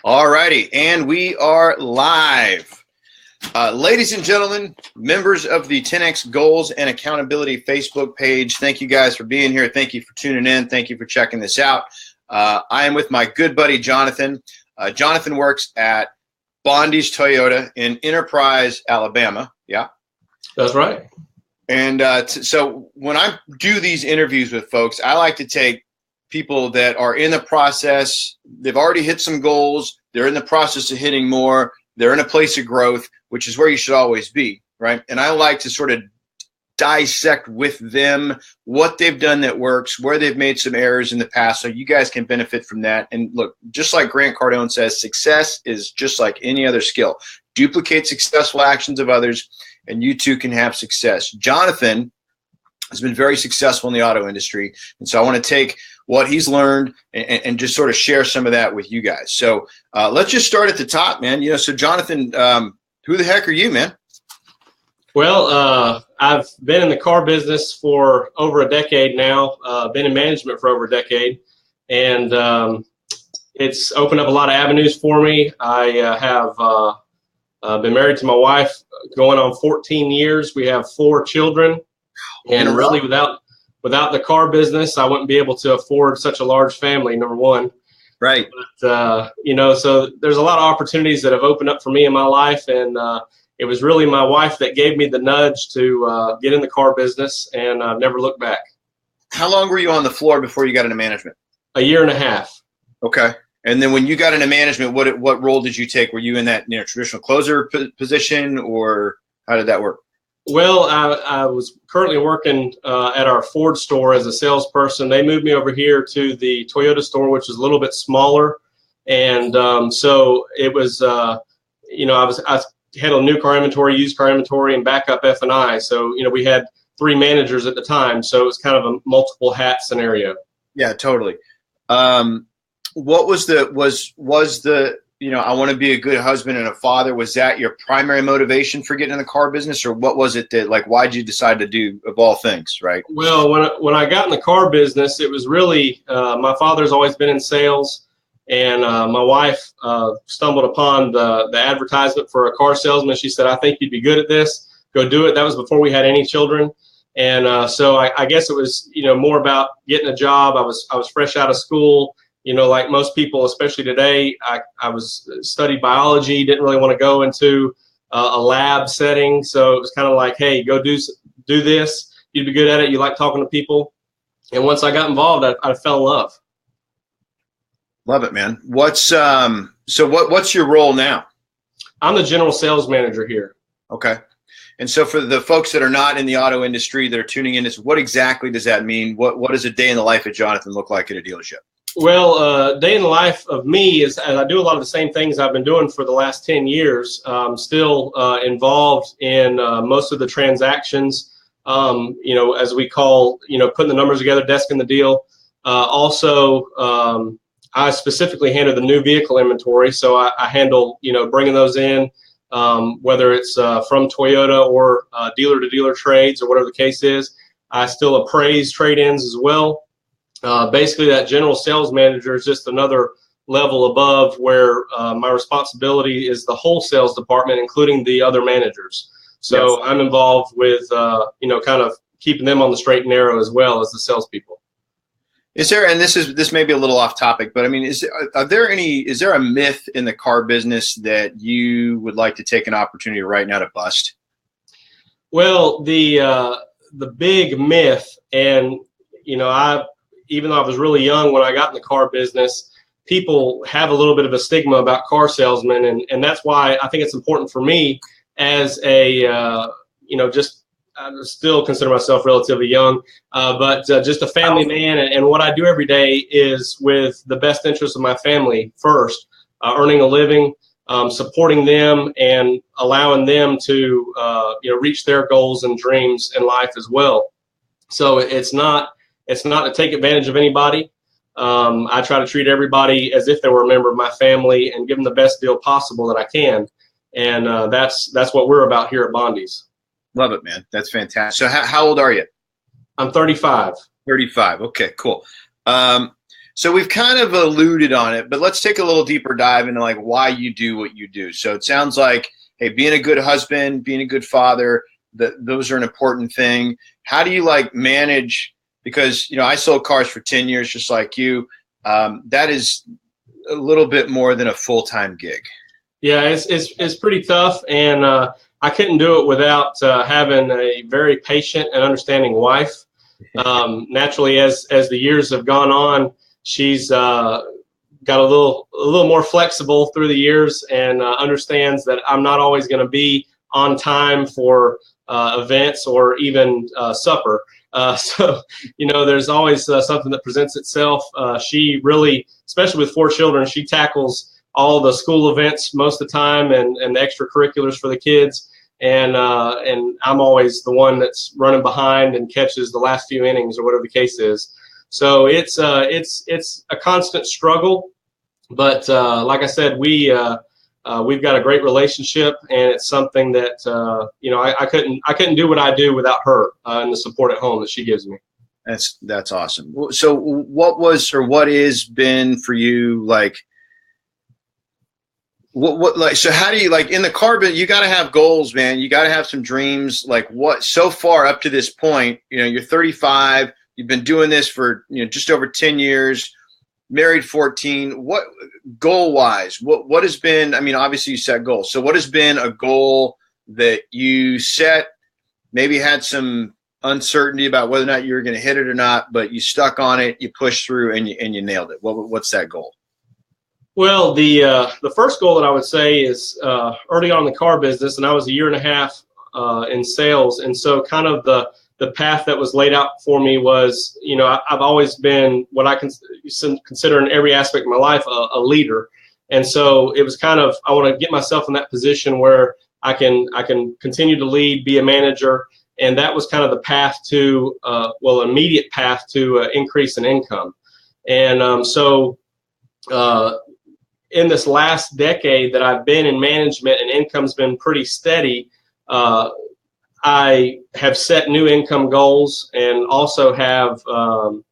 All righty, and we are live. Ladies and gentlemen, members of the 10X Goals and Accountability Facebook page, thank you guys for being here. Thank you for tuning in. Thank you for checking this out. I am with my good buddy, Jonathan. Jonathan works at Bondy's Toyota in Enterprise, Alabama. Yeah? That's right. And so when I do these interviews with folks, I like to take people that are in the process. They've already hit some goals. They're in the process of hitting more. They're in a place of growth, which is where you should always be, right? And I like to sort of dissect with them what they've done that works, where they've made some errors in the past, so you guys can benefit from that. And look, just like Grant Cardone says, success is just like any other skill. Duplicate successful actions of others, and you too can have success. Jonathan has been very successful in the auto industry, and so I want to take what he's learned and just sort of share some of that with you guys. So let's just start at the top, man. So Jonathan, who the heck are you, man? Well, I've been in the car business for over a decade now, been in management for over a decade, and it's opened up a lot of avenues for me. I have been married to my wife going on 14 years. We have 4 children, and really without the car business, I wouldn't be able to afford such a large family, number one. Right. But, so there's a lot of opportunities that have opened up for me in my life, and it was really my wife that gave me the nudge to get in the car business, and I've never looked back. How long were you on the floor before you got into management? A year and a half. Okay. And then when you got into management, what role did you take? Were you in that traditional closer position, or how did that work? Well, I was currently working at our Ford store as a salesperson. They moved me over here to the Toyota store, which is a little bit smaller. And so it was, I handled new car inventory, used car inventory, and backup F&I. So, we had 3 managers at the time. So it was kind of a multiple hat scenario. Yeah, totally. What was the I want to be a good husband and a father? Was that your primary motivation for getting in the car business, or what was it that, why'd you decide to do, of all things, right? Well, when I got in the car business, it was really, my father's always been in sales, and my wife stumbled upon the advertisement for a car salesman. She said, "I think you'd be good at this. Go do it." That was before we had any children. And so I guess it was, more about getting a job. I was fresh out of school. Like most people, especially today, I was studied biology, didn't really want to go into a lab setting. So it was kind of like, hey, go do this. You'd be good at it. You like talking to people. And once I got involved, I fell in love. Love it, man. What's your role now? I'm the general sales manager here. Okay. And so for the folks that are not in the auto industry that are tuning in, what exactly does that mean? What does a day in the life of Jonathan look like at a dealership? Well, day in the life of me is, and I do a lot of the same things I've been doing for the last 10 years. Still involved in most of the transactions, as we call, putting the numbers together, desking the deal. Also, I specifically handle the new vehicle inventory. So I handle, bringing those in, whether it's from Toyota or dealer-to-dealer trades or whatever the case is. I still appraise trade-ins as well. Basically, that general sales manager is just another level above, where my responsibility is the whole sales department, including the other managers. So yes. I'm involved with, kind of keeping them on the straight and narrow as well as the salespeople. Is there, and this may be a little off topic, but I mean, is there a myth in the car business that you would like to take an opportunity right now to bust? Well, the big myth, and even though I was really young when I got in the car business, people have a little bit of a stigma about car salesmen. And that's why I think it's important for me as I still consider myself relatively young, but just a family man. And what I do every day is with the best interest of my family first, earning a living, supporting them, and allowing them to, reach their goals and dreams in life as well. So it's not to take advantage of anybody. I try to treat everybody as if they were a member of my family and give them the best deal possible that I can. And that's what we're about here at Bondy's. Love it, man. That's fantastic. So how old are you? I'm 35. 35. Okay, cool. So we've kind of alluded on it, but let's take a little deeper dive into like why you do what you do. So it sounds like, hey, being a good husband, being a good father, those are an important thing. How do you like manage? Because, I sold cars for 10 years, just like you. That is a little bit more than a full-time gig. Yeah, it's pretty tough, and I couldn't do it without having a very patient and understanding wife. Naturally, as the years have gone on, she's got a little more flexible through the years, and understands that I'm not always going to be on time for events or even supper. So, there's always something that presents itself. She really, especially with 4 children, she tackles all the school events most of the time and the extracurriculars for the kids. And I'm always the one that's running behind and catches the last few innings or whatever the case is. So it's a constant struggle. But like I said, we've got a great relationship, and it's something that I couldn't do what I do without her and the support at home that she gives me. That's awesome. So what is been for you like? So how do you like in the car business? You got to have goals, man. You got to have some dreams. Like what so far up to this point? You're 35. You've been doing this for just over 10 years. Married 14. What goal wise? What has been? I mean, obviously you set goals. So what has been a goal that you set? Maybe had some uncertainty about whether or not you were going to hit it or not, but you stuck on it. You pushed through and you nailed it. What's that goal? Well, the first goal that I would say is early on in the car business, and I was 1.5 years in sales, and so kind of the path that was laid out for me was, I've always been what I consider in every aspect of my life a leader, and so it was kind of I want to get myself in that position where I can continue to lead, be a manager, and that was kind of the path to immediate path to increase in income, and so. In this last decade that I've been in management and income's been pretty steady, I have set new income goals and also have, of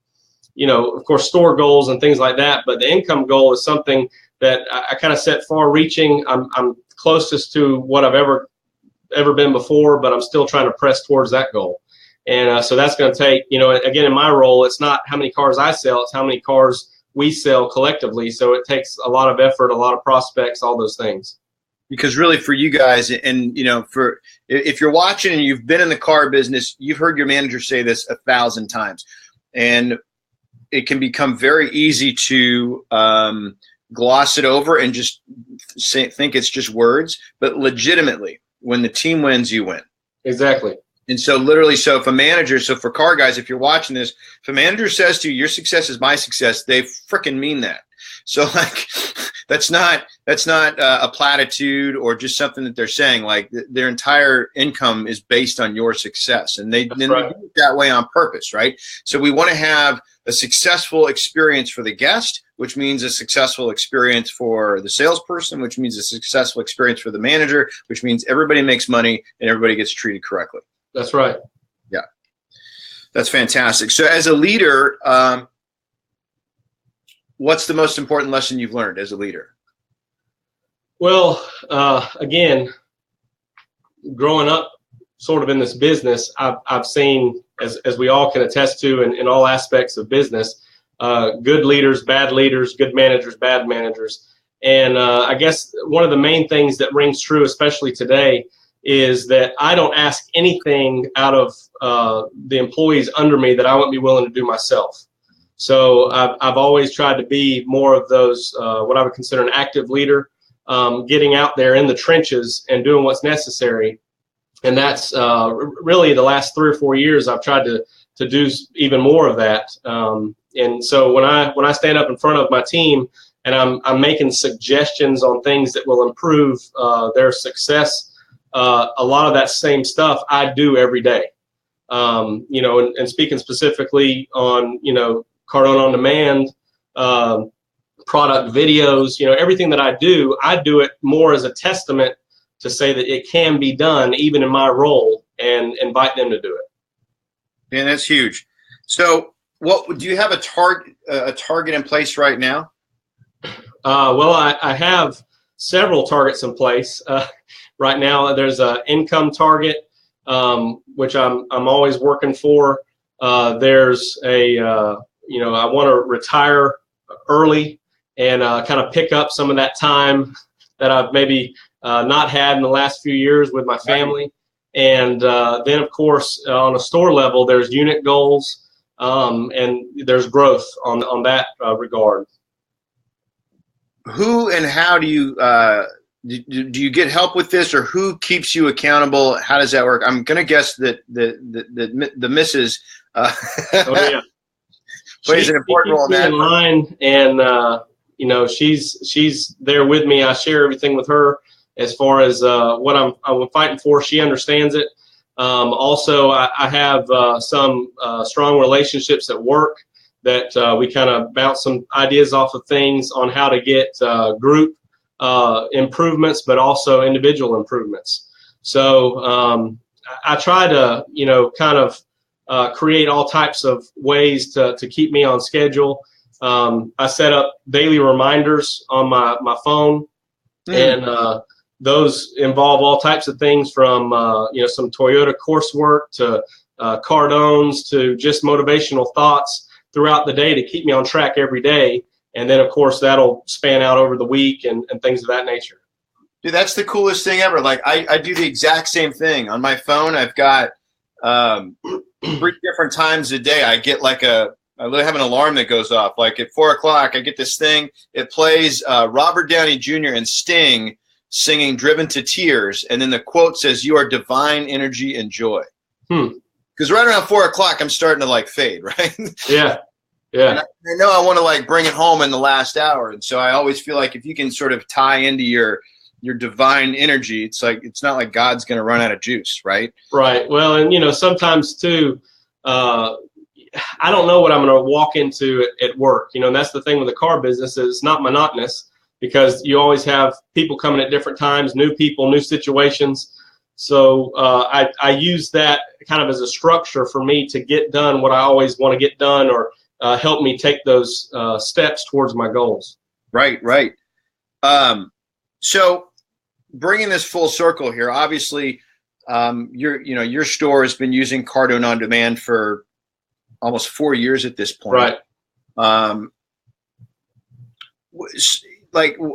course, store goals and things like that. But the income goal is something that I kind of set far reaching. I'm closest to what I've ever been before, but I'm still trying to press towards that goal. And so that's going to take, again, in my role, it's not how many cars I sell, it's how many cars we sell collectively. So it takes a lot of effort, a lot of prospects, all those things. Because really for you guys, and if you're watching and you've been in the car business, you've heard your manager say this 1,000 times, and it can become very easy to gloss it over and just think it's just words. But legitimately, when the team wins, you win. Exactly. And so literally, so for car guys, if you're watching this, if a manager says to you, your success is my success, they freaking mean that. So like, that's not a platitude or just something that they're saying. Like their entire income is based on your success, and they do it that way on purpose, right? So we want to have a successful experience for the guest, which means a successful experience for the salesperson, which means a successful experience for the manager, which means everybody makes money and everybody gets treated correctly. That's right. Yeah, that's fantastic. So as a leader, what's the most important lesson you've learned as a leader? Well, again, growing up sort of in this business, I've seen, as we all can attest to in all aspects of business, good leaders, bad leaders, good managers, bad managers. And I guess one of the main things that rings true, especially today, is that I don't ask anything out of the employees under me that I wouldn't be willing to do myself. So I've always tried to be more of those, what I would consider an active leader, getting out there in the trenches and doing what's necessary. And that's really the last 3 or 4 years I've tried to do even more of that. And so when I stand up in front of my team and I'm making suggestions on things that will improve their success, a lot of that same stuff I do every day. And speaking specifically on, Cardone On Demand, product videos, everything that I do it more as a testament to say that it can be done even in my role and invite them to do it. And that's huge. So What do you have a target in place right now? Well, I have several targets in place right now. There's an income target, which I'm always working for. There's a I want to retire early and kind of pick up some of that time that I've maybe not had in the last few years with my family. And then, of course, on a store level, there's unit goals and there's growth on that regard. Who and how do you do you get help with this, or who keeps you accountable? How does that work? I'm going to guess that the missus Oh, yeah. plays an important role in that. In line, and she's there with me. I share everything with her as far as what I'm fighting for. She understands it. Also, I have some strong relationships at work that we kind of bounce some ideas off of things on how to get group improvements, but also individual improvements. So I try to, kind of create all types of ways to keep me on schedule. I set up daily reminders on my phone, and those involve all types of things from, some Toyota coursework to Cardones to just motivational thoughts throughout the day to keep me on track every day. And then, of course, that'll span out over the week and things of that nature. Dude, that's the coolest thing ever. Like, I do the exact same thing. On my phone, I've got 3 different times a day. I get I have an alarm that goes off. Like at 4 o'clock, I get this thing. It plays Robert Downey Jr. and Sting singing "Driven to Tears," and then the quote says, "You are divine energy and joy." Because right around 4 o'clock, I'm starting to fade, right? Yeah. And I know I want to bring it home in the last hour, and so I always feel like if you can sort of tie into your divine energy, it's not like God's going to run out of juice, right? Right. Well, and sometimes too, I don't know what I'm going to walk into at work. And that's the thing with the car business is it's not monotonous because you always have people coming at different times, new people, new situations. So I use that kind of as a structure for me to get done what I always want to get done, or help me take those steps towards my goals. Right. So bringing this full circle here, obviously, your store has been using Cardone On Demand for almost 4 years at this point. Right.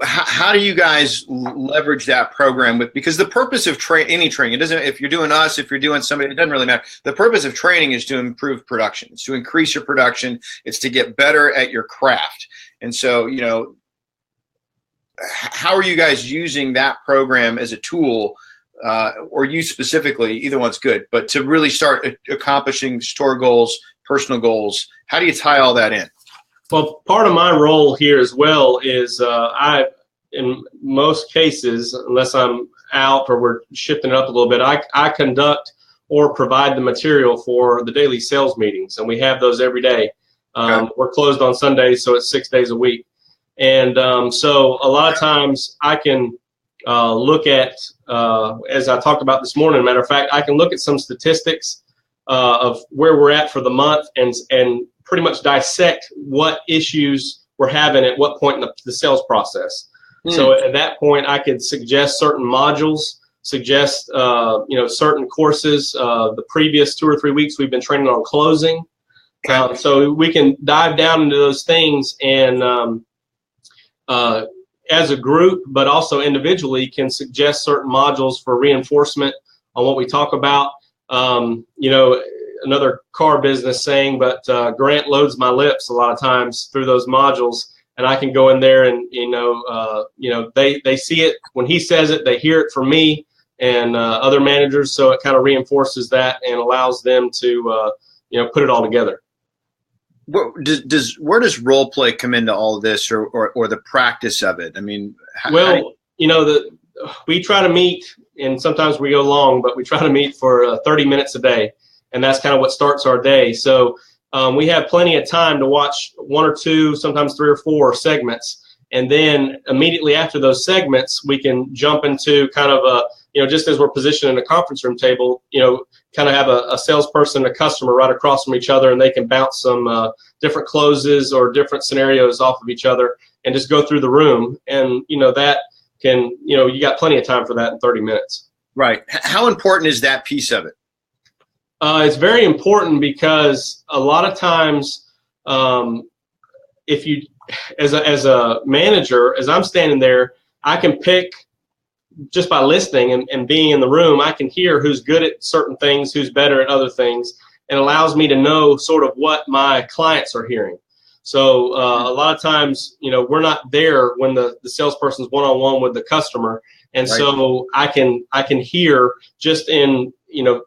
How do you guys leverage that program because the purpose of any training, it doesn't, if you're doing us, if you're doing somebody, it doesn't really matter. The purpose of training is to improve production. It's to increase your production. It's to get better at your craft. And so, how are you guys using that program as a tool, or you specifically, either one's good, but to really start accomplishing store goals, personal goals? How do you tie all that in? Well, part of my role here as well is in most cases, unless I'm out or we're shifting it up a little bit, I conduct or provide the material for the daily sales meetings, and we have those every day. Okay. We're closed on Sundays, so it's 6 days a week. And so a lot of times I can look at, as I talked about this morning, matter of fact, I can look at some statistics of where we're at for the month and pretty much dissect what issues we're having at what point in the sales process. So at that point, I could suggest certain modules, suggest certain courses. The previous 2 or 3 weeks, we've been training on closing. So we can dive down into those things and as a group, but also individually, can suggest certain modules for reinforcement on what we talk about. Another car business saying, but Grant loads my lips a lot of times through those modules, and I can go in there and they see it when he says it, they hear it from me and other managers, so it kind of reinforces that and allows them to put it all together. Where does role play come into all of this, or the practice of it? I mean, we try to meet, and sometimes we go long, but we try to meet for 30 minutes a day. And that's kind of what starts our day. So we have plenty of time to watch 1 or 2, sometimes 3 or 4 segments. And then immediately after those segments, we can jump into kind of a, just as we're positioned in a conference room table, kind of have a salesperson and a customer right across from each other, and they can bounce some different closes or different scenarios off of each other and just go through the room. And, that can, you got plenty of time for that in 30 minutes. Right. How important is that piece of it? It's very important because a lot of times, if you, as a manager, as I'm standing there, I can pick just by listening and being in the room, I can hear who's good at certain things, who's better at other things, and allows me to know sort of what my clients are hearing. So a lot of times, we're not there when the salesperson's one-on-one with the customer. And right. So I can hear just in,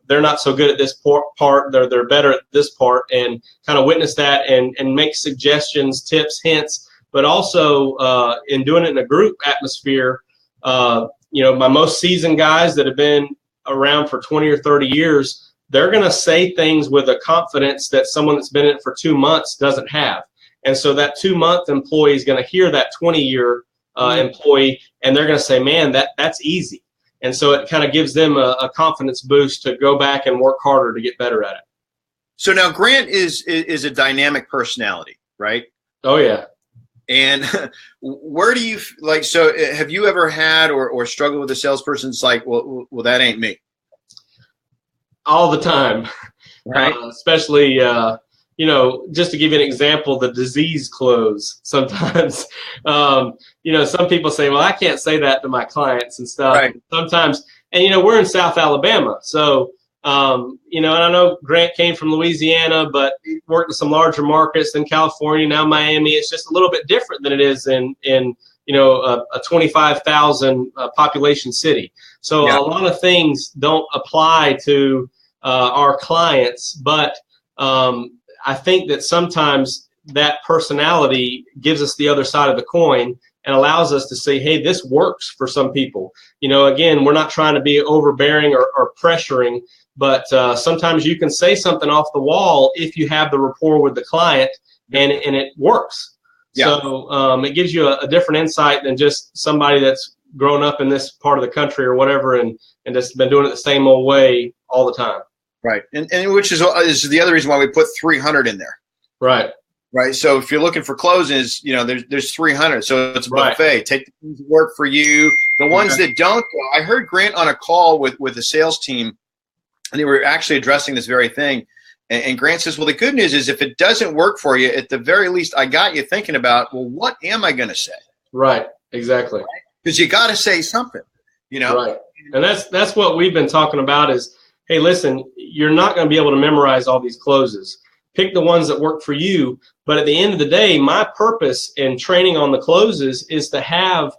they're not so good at this part, they're better at this part, and kind of witness that and make suggestions, tips, hints, but also in doing it in a group atmosphere, my most seasoned guys that have been around for 20 or 30 years, they're going to say things with a confidence that someone that's been in it for 2 months doesn't have. And so that 2-month employee is going to hear that 20-year employee, and they're going to say, man, that's easy. And so it kind of gives them a confidence boost to go back and work harder to get better at it. So now Grant is a dynamic personality, right? Oh, yeah. And where do you like, so have you ever had or struggled with a salesperson? It's like, well, that ain't me. All the time. Right. Especially, just to give you an example, the disease close sometimes, some people say, well, I can't say that to my clients and stuff. Right. Sometimes, and, we're in South Alabama. So, and I know Grant came from Louisiana, but he worked in some larger markets in California, now Miami. It's just a little bit different than it is in a 25,000 population city. So yeah. A lot of things don't apply to our clients, but I think that sometimes that personality gives us the other side of the coin and allows us to say, hey, this works for some people. Again, we're not trying to be overbearing or pressuring, but sometimes you can say something off the wall if you have the rapport with the client and it works. Yeah. So it gives you a different insight than just somebody that's grown up in this part of the country or whatever and just been doing it the same old way all the time. Right. And which is the other reason why we put 300 in there. Right. Right. So if you're looking for closes, there's 300. So it's a buffet. Right. Take the things that work for you. The ones that don't. I heard Grant on a call with the sales team, and they were actually addressing this very thing. And Grant says, well, the good news is if it doesn't work for you, at the very least, I got you thinking about, well, what am I going to say? Right. Exactly. Because you got to say something, Right. And that's what we've been talking about is, hey, listen, you're not going to be able to memorize all these closes. Pick the ones that work for you. But at the end of the day, my purpose in training on the closes is to have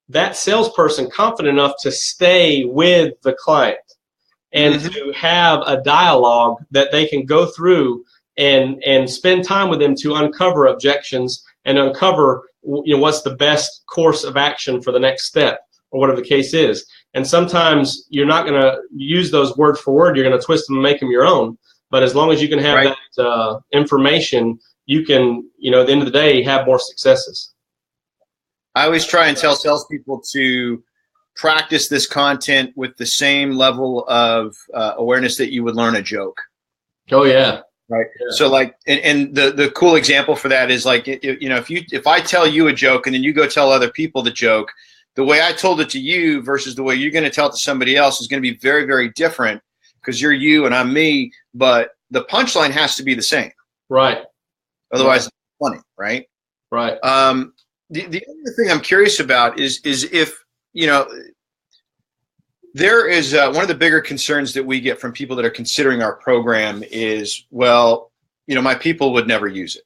that salesperson confident enough to stay with the client and to have a dialogue that they can go through and spend time with them to uncover objections and uncover what's the best course of action for the next step or whatever the case is. And sometimes you're not going to use those word for word. You're going to twist them and make them your own. But as long as you can have right. that information, you can, at the end of the day, have more successes. I always try and tell salespeople to practice this content with the same level of awareness that you would learn a joke. Oh, yeah. Right. Yeah. So like, and the cool example for that is like, if I tell you a joke and then you go tell other people the joke, the way I told it to you versus the way you're going to tell it to somebody else is going to be very, very different because you're you and I'm me, but the punchline has to be the same. Right. Otherwise, it's funny, right? Right. The other thing I'm curious about is if, there is one of the bigger concerns that we get from people that are considering our program is, well, my people would never use it.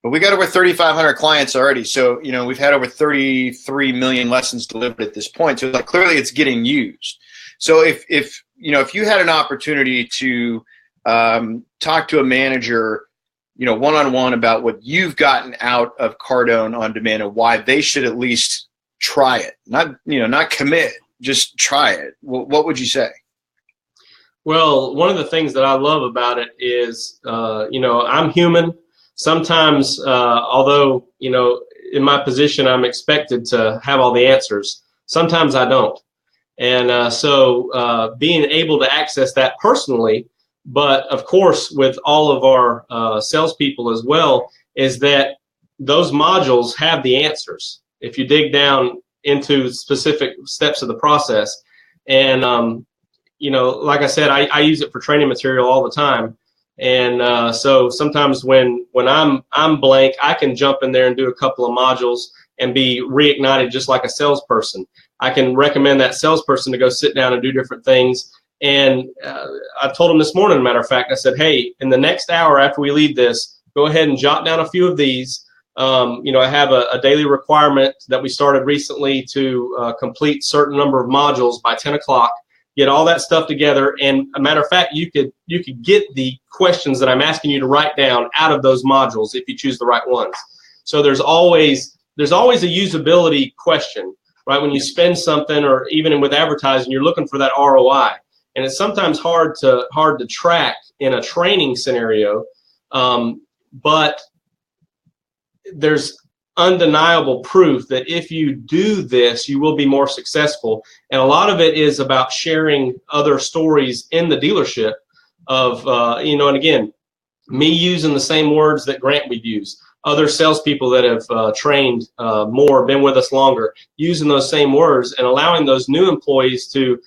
But we got over 3,500 clients already. So, we've had over 33 million lessons delivered at this point. So clearly it's getting used. So if you had an opportunity to talk to a manager, one-on-one about what you've gotten out of Cardone On Demand and why they should at least try it, not commit, just try it. What would you say? Well, one of the things that I love about it is, I'm human. Sometimes, although, in my position, I'm expected to have all the answers. Sometimes I don't. And so being able to access that personally, but of course with all of our salespeople as well, is that those modules have the answers if you dig down into specific steps of the process. And like I said, I use it for training material all the time. And so sometimes when I'm blank, I can jump in there and do a couple of modules and be reignited just like a salesperson. I can recommend that salesperson to go sit down and do different things. And I told him this morning, as a matter of fact, I said, hey, in the next hour after we leave this, go ahead and jot down a few of these. I have a daily requirement that we started recently to complete certain number of modules by 10 o'clock. Get all that stuff together, and a matter of fact, you could get the questions that I'm asking you to write down out of those modules if you choose the right ones. So there's always a usability question, right? When you spend something, or even with advertising, you're looking for that ROI, and it's sometimes hard to track in a training scenario, but there's undeniable proof that if you do this, you will be more successful. And a lot of it is about sharing other stories in the dealership of, and again, me using the same words that Grant would use, other salespeople that have trained more, been with us longer, using those same words and allowing those new employees to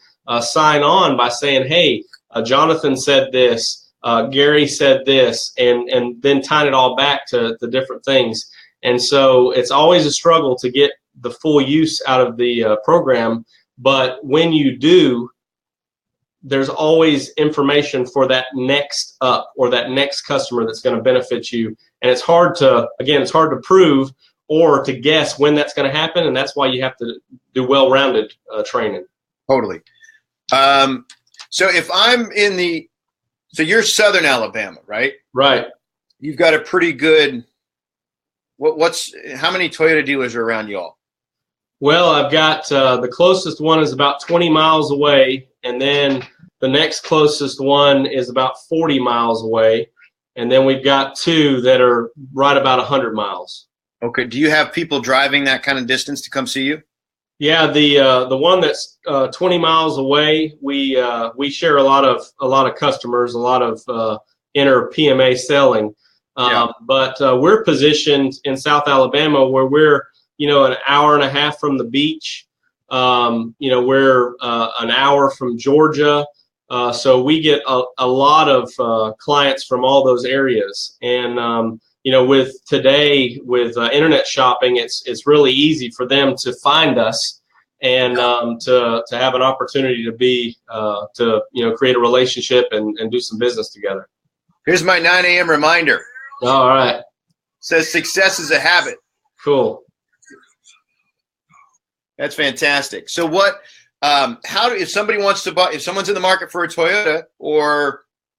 sign on by saying, hey, Jonathan said this, Gary said this, and then tying it all back to the different things. And so it's always a struggle to get the full use out of the program. But when you do, there's always information for that next up or that next customer that's going to benefit you. And it's hard to prove or to guess when that's going to happen. And that's why you have to do well-rounded training. Totally. So if I'm so you're Southern Alabama, right? Right. You've got a pretty good, how many Toyota dealers are around y'all? Well, I've got the closest one is about 20 miles away, and then the next closest one is about 40 miles away, and then we've got two that are right about 100 miles. Okay. Do you have people driving that kind of distance to come see you? Yeah, the one that's 20 miles away, we share a lot of customers, a lot of inner PMA selling. But we're positioned in South Alabama where we're, an hour and a half from the beach. We're an hour from Georgia. So we get a lot of clients from all those areas. And, with today, with internet shopping, it's really easy for them to find us and to have an opportunity to create a relationship and do some business together. Here's my 9 a.m. reminder. All right. Says success is a habit. Cool. That's fantastic. So if somebody wants to buy, if someone's in the market for a Toyota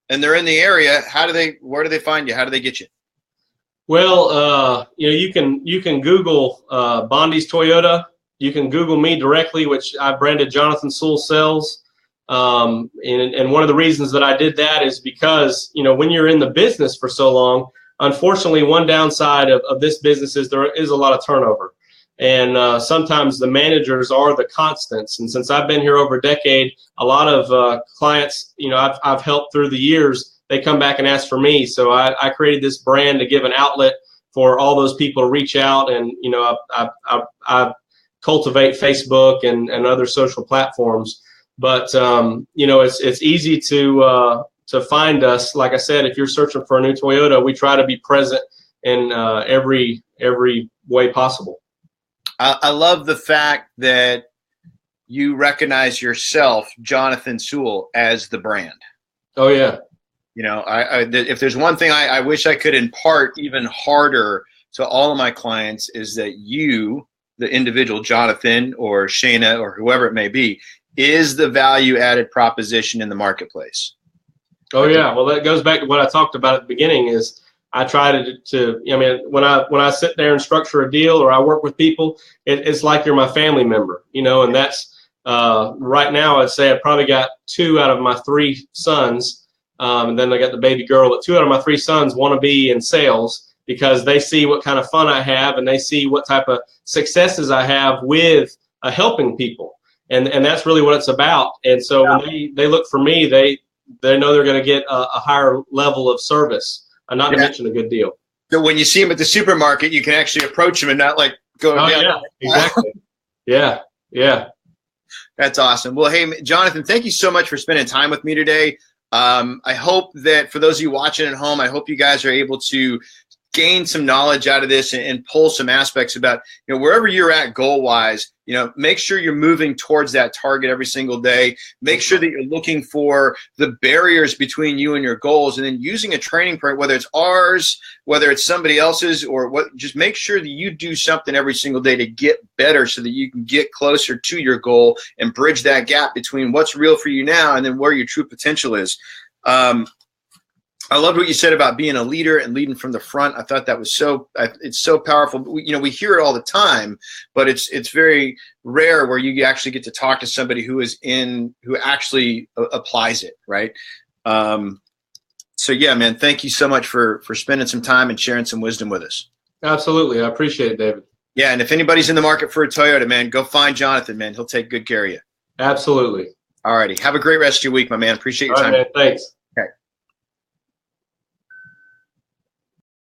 and they're in the area, where do they find you? How do they get you? Well, you can Google Bondy's Toyota. You can Google me directly, which I branded Jonathan Sewell Sales. And one of the reasons that I did that is because, when you're in the business for so long, unfortunately, one downside of this business is there is a lot of turnover. And sometimes the managers are the constants. And since I've been here over a decade, a lot of clients, I've helped through the years, they come back and ask for me. So I created this brand to give an outlet for all those people to reach out. And, I cultivate Facebook and other social platforms. But, it's easy to find us. Like I said, if you're searching for a new Toyota, we try to be present in every way possible. I love the fact that you recognize yourself, Jonathan Sewell, as the brand. Oh, yeah. If there's one thing I wish I could impart even harder to all of my clients is that you, the individual Jonathan or Shayna or whoever it may be, is the value-added proposition in the marketplace. Oh, yeah. Well, that goes back to what I talked about at the beginning is I try when I sit there and structure a deal or I work with people, it's like you're my family member, and that's right now I'd say I probably got 2 out of my 3 sons. And then I got the baby girl, but 2 out of my 3 sons want to be in sales because they see what kind of fun I have, and they see what type of successes I have with helping people. And that's really what it's about. And so when they look for me, they know they're going to get a higher level of service, not to mention a good deal. So when you see them at the supermarket, you can actually approach them and not like go down. Yeah, exactly. Yeah. That's awesome. Well, hey, Jonathan, thank you so much for spending time with me today. I hope that for those of you watching at home, I hope you guys are able to gain some knowledge out of this and pull some aspects about, wherever you're at goal-wise, make sure you're moving towards that target every single day. Make sure that you're looking for the barriers between you and your goals, and then using a training program, whether it's ours, whether it's somebody else's, or what, just make sure that you do something every single day to get better so that you can get closer to your goal and bridge that gap between what's real for you now and then where your true potential is. I loved what you said about being a leader and leading from the front. I thought that was it's so powerful. We hear it all the time, but it's very rare where you actually get to talk to somebody who actually applies it, right? So yeah, man, thank you so much for spending some time and sharing some wisdom with us. Absolutely. I appreciate it, David. Yeah. And if anybody's in the market for a Toyota, man, go find Jonathan, man. He'll take good care of you. Absolutely. All righty. Have a great rest of your week, my man. Appreciate your time. Man, thanks.